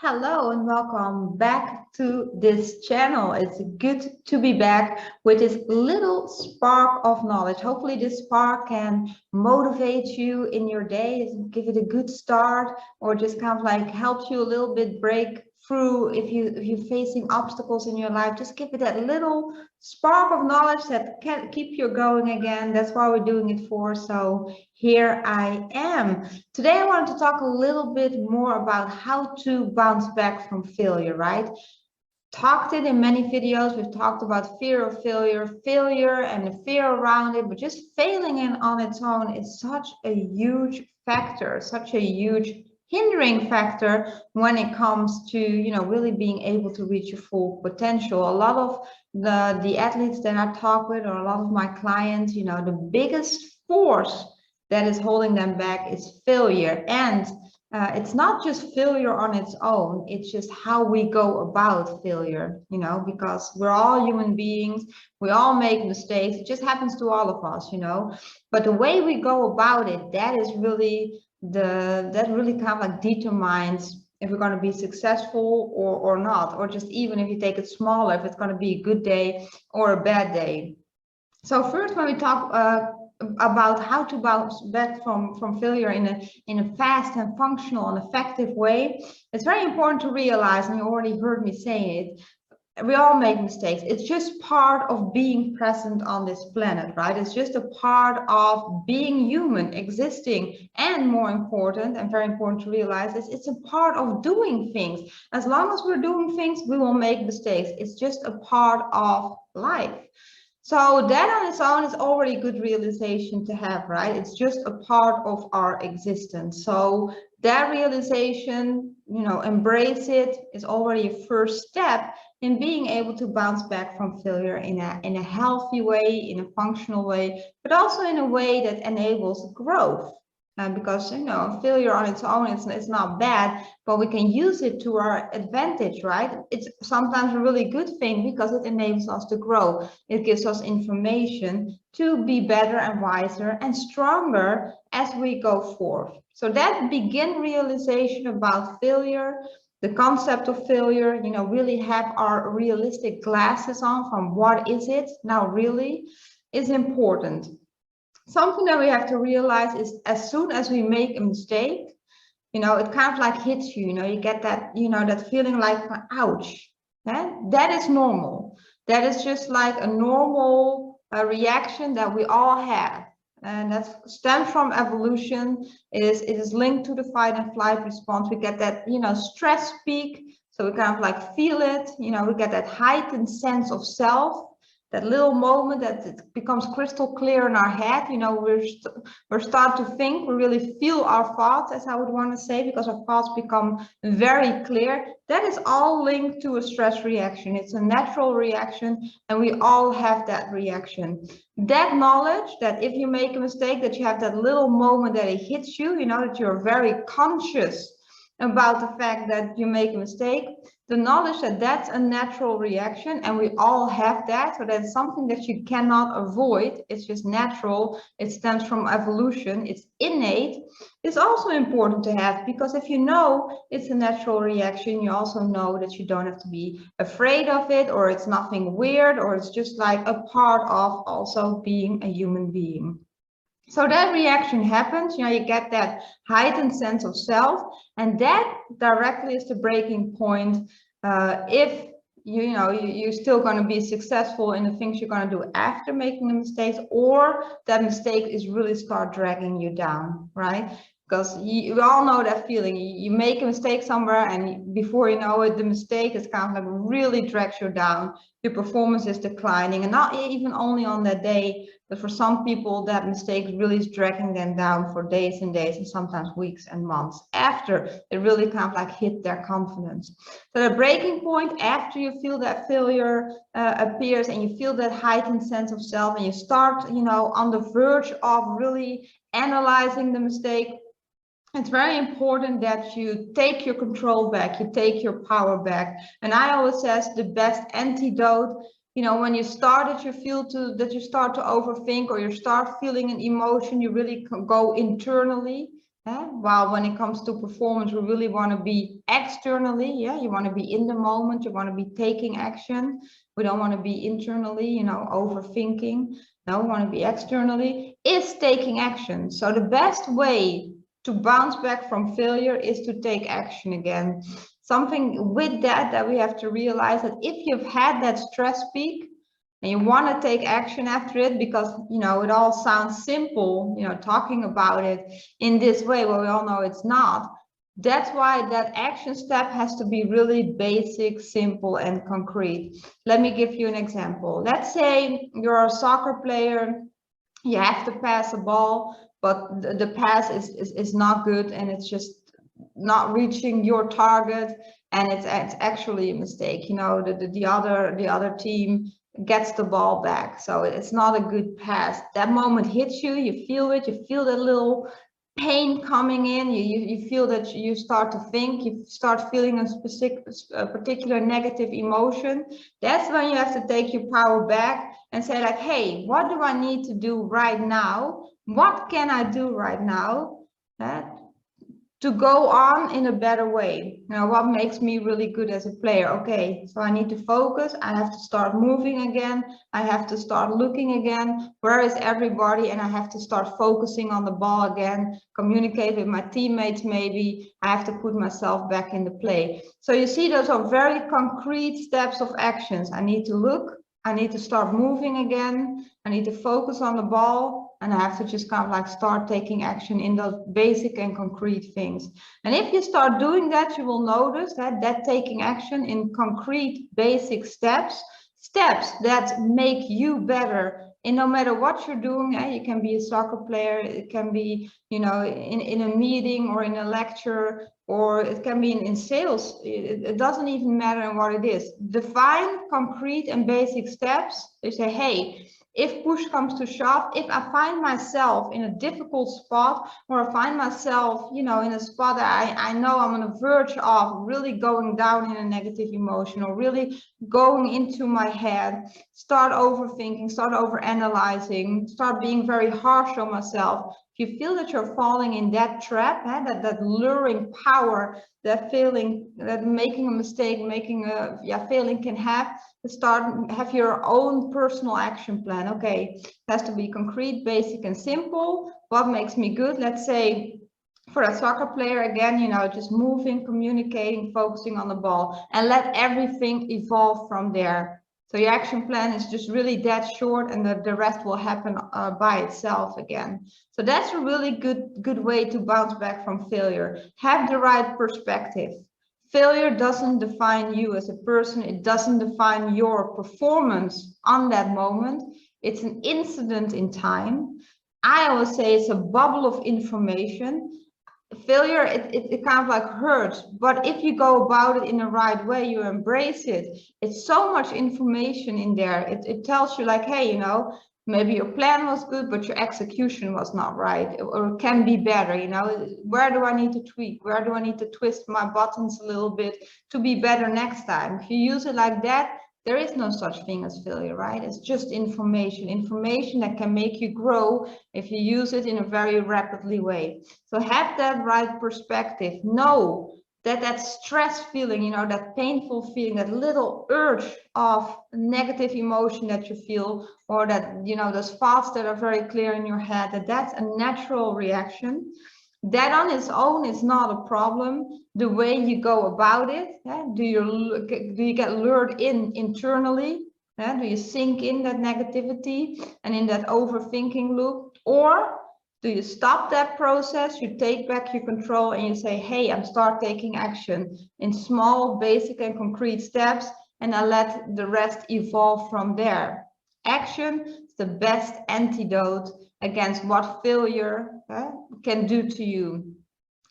Hello and welcome back to this channel. It's good to be back with this little spark of knowledge. Hopefully this spark can motivate you in your day, give it a good start, or just kind of like helps you a little bit break through if you're facing obstacles in your life. Just give it that little spark of knowledge that can keep you going again. That's why we're doing it for. So here I am. Today, I want to talk a little bit more about how to bounce back from failure, right? Talked it in many videos. We've talked about fear of failure and the fear around it, but just failing in on its own is such a huge factor, such a huge hindering factor when it comes to, really being able to reach your full potential. A lot of the athletes that I talk with, or a lot of my clients, the biggest force that is holding them back is failure. And it's not just failure on its own, it's just how we go about failure, because we're all human beings, we all make mistakes, it just happens to all of us, but the way we go about it, that really kind of like determines if we're going to be successful or not, or just even if you take it smaller, if it's going to be a good day or a bad day. So first, when we talk about how to bounce back from failure in a fast and functional and effective way, it's very important to realize, and you already heard me say it, we all make mistakes. It's just part of being present on this planet, right? It's just a part of being human, existing, and more important, and very important to realize, is it's a part of doing things. As long as we're doing things, we will make mistakes. It's just a part of life. So that on its own is already a good realization to have, right? It's just a part of our existence. So that realization, embrace it, is already a first step in being able to bounce back from failure in a healthy way, in a functional way, but also in a way that enables growth. Because failure on its own, it's not bad, but we can use it to our advantage, right? It's sometimes a really good thing because it enables us to grow. It gives us information to be better and wiser and stronger as we go forth. So that begin realization about failure, the concept of failure, really have our realistic glasses on from what is it now really, is important. Something that we have to realize is as soon as we make a mistake, it kind of like hits you, you get that, that feeling like, ouch. That is normal. That is just like a normal reaction that we all have. And that stems from evolution. It is linked to the fight and flight response. We get that, stress peak. So we kind of like feel it, we get that heightened sense of self. That little moment that it becomes crystal clear in our head, we're start to think, we really feel our thoughts, as I would want to say, because our thoughts become very clear. That is all linked to a stress reaction. It's a natural reaction, and we all have that reaction. That knowledge that if you make a mistake, that you have that little moment that it hits you, that you're very conscious about the fact that you make a mistake, the knowledge that that's a natural reaction and we all have that, so that's something that you cannot avoid, it's just natural, it stems from evolution, it's innate, is also important to have, because if you know it's a natural reaction, you also know that you don't have to be afraid of it, or it's nothing weird, or it's just like a part of also being a human being. So that reaction happens, you get that heightened sense of self, and that directly is the breaking point. If you're still going to be successful in the things you're going to do after making the mistakes, or that mistake is really start dragging you down, right? Because we all know that feeling. You make a mistake somewhere, and before you know it, the mistake is kind of like really drags you down. Your performance is declining, and not even only on that day, but for some people, that mistake really is dragging them down for days and days, and sometimes weeks and months after it really kind of like hit their confidence. So the breaking point, after you feel that failure appears, and you feel that heightened sense of self, and you start, on the verge of really analyzing the mistake, it's very important that you take your control back, you take your power back. And I always say the best antidote, when you start that you start to overthink, or you start feeling an emotion, you really go internally. While when it comes to performance, we really want to be externally, you want to be in the moment, you want to be taking action. We don't want to be internally, overthinking. No, we want to be externally, is taking action. So the best way to bounce back from failure is to take action again. Something with that we have to realize, that if you've had that stress peak, and you want to take action after it, because it all sounds simple, talking about it in this way, well, we all know it's not. That's why that action step has to be really basic, simple, and concrete. Let me give you an example. Let's say you're a soccer player, you have to pass a ball, but the pass is not good, and it's just not reaching your target, and it's actually a mistake. The other team gets the ball back, so it's not a good pass. That moment hits you, you feel it, you feel that little pain coming in, you feel that you start to think, you start feeling a particular negative emotion. That's when you have to take your power back and say, like, hey, what do I need to do right now? What can I do right now to go on in a better way? What makes me really good as a player? Okay, so I need to focus. I have to start moving again. I have to start looking again. Where is everybody? And I have to start focusing on the ball again, communicate with my teammates maybe. I have to put myself back in the play. So you see, those are very concrete steps of actions. I need to look. I need to start moving again. I need to focus on the ball, and I have to just kind of like start taking action in those basic and concrete things. And if you start doing that, you will notice that taking action in concrete, basic steps that make you better. And no matter what you're doing, you can be a soccer player, it can be, in a meeting or in a lecture, or it can be in sales. It doesn't even matter what it is. Define concrete and basic steps. They say, hey, if push comes to shove, if I find myself in a difficult spot, or I find myself, in a spot that I know I'm on the verge of really going down in a negative emotion, or really going into my head, start overthinking, start overanalyzing, start being very harsh on myself. If you feel that you're falling in that trap, that luring power, that feeling, that making a mistake, failing can have your own personal action plan. Okay, it has to be concrete, basic, and simple. What makes me good? Let's say for a soccer player, again, just moving, communicating, focusing on the ball, and let everything evolve from there. So your action plan is just really that short, and the rest will happen by itself again. So that's a really good way to bounce back from failure. Have the right perspective. Failure doesn't define you as a person. It doesn't define your performance on that moment. It's an incident in time. I always say it's a bubble of information. Failure, it kind of like hurts, but if you go about it in the right way, you embrace it. It's so much information in there. It tells you, like, hey, maybe your plan was good, but your execution was not right, or can be better. Where do I need to tweak? Where do I need to twist my buttons a little bit to be better next time? If you use it like that, there is no such thing as failure, right? It's just information that can make you grow if you use it in a very rapidly way. So have that right perspective. Know that stress feeling, that painful feeling, that little urge of negative emotion that you feel, or that, those thoughts that are very clear in your head, that's a natural reaction. That on its own is not a problem. The way you go about it, do you get lured in internally? Do you sink in that negativity and in that overthinking loop? Or do you stop that process, you take back your control, and you say, hey, I'm start taking action in small, basic, and concrete steps, and I let the rest evolve from there. Action is the best antidote against what failure can do to you.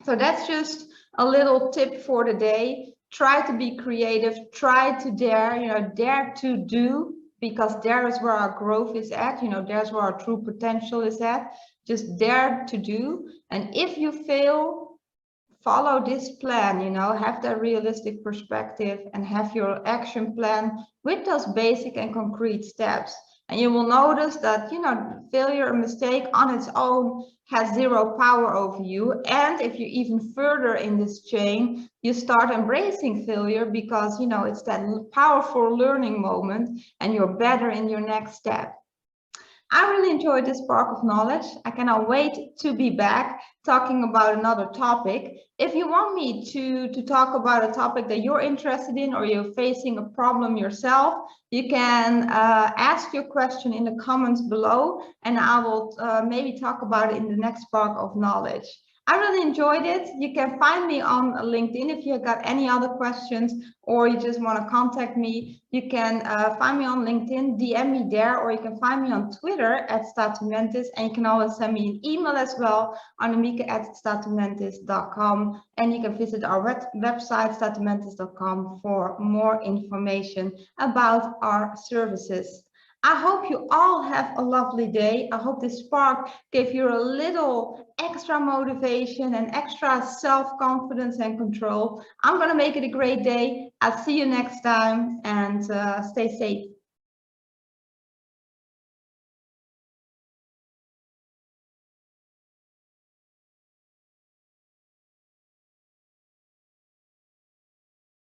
So that's just a little tip for the day. Try to be creative, try to dare, dare to do, because there is where our growth is at, there's where our true potential is at. Just dare to do. And if you fail, follow this plan, have that realistic perspective, and have your action plan with those basic and concrete steps. And you will notice that, you know, failure or mistake on its own has zero power over you. And if you're even further in this chain, you start embracing failure because, you know, it's that powerful learning moment and you're better in your next step. I really enjoyed this Spark of Knowledge. I cannot wait to be back talking about another topic. If you want me to talk about a topic that you're interested in or you're facing a problem yourself, you can ask your question in the comments below and I will maybe talk about it in the next Spark of Knowledge. I really enjoyed it. You can find me on LinkedIn if you got any other questions or you just want to contact me. You can find me on LinkedIn, DM me there, or you can find me on Twitter at Statumentis, and you can always send me an email as well on amika@statumentis.com, and you can visit our website statumentis.com for more information about our services. I hope you all have a lovely day. I hope this spark gave you a little extra motivation and extra self-confidence and control. I'm going to make it a great day. I'll see you next time and stay safe.